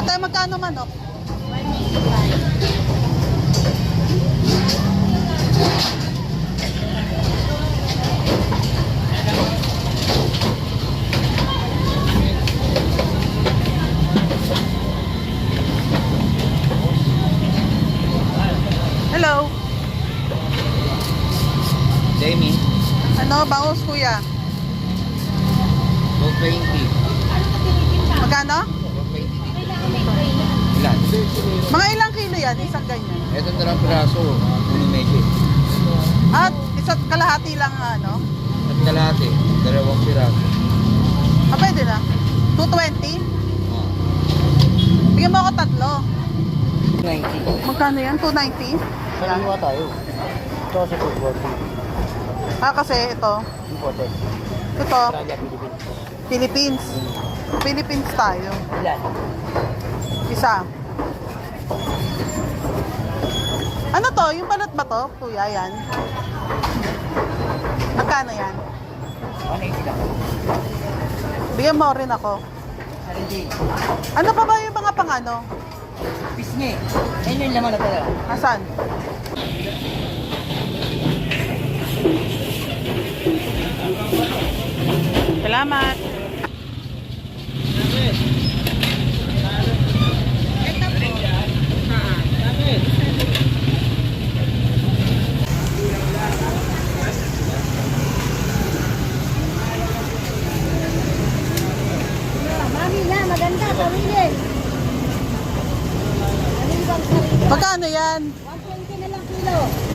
Ate, magkano manok? 185. Hello. Jamie, Ano, bangus kuya? 220. Magkano? 220. Ilan? Mga ilang kilo yan? Isang ganyan. Ito na lang piraso. Uno medyo. At isa't kalahati lang ano? At kalahati. 2 piraso. Ah, pwede na. 220? Oh. Bigyan mo ako tatlo. 90. Magkano yan? 290? Saliwa tayo. Ito kasi football. Ah, kasi ito. Important. Ito. Australia, Philippines. Philippines. Philippines tayo. Ilan? Isa. Ano to? Yung balat ba to? Kuya, yan. Magkano yan? 180 lang. Bigyan mo rin ako. Sarili. Ano pa ba yung mga pang ano? Pisngi. Ayun yung laman na talaga. Asan? Salamat.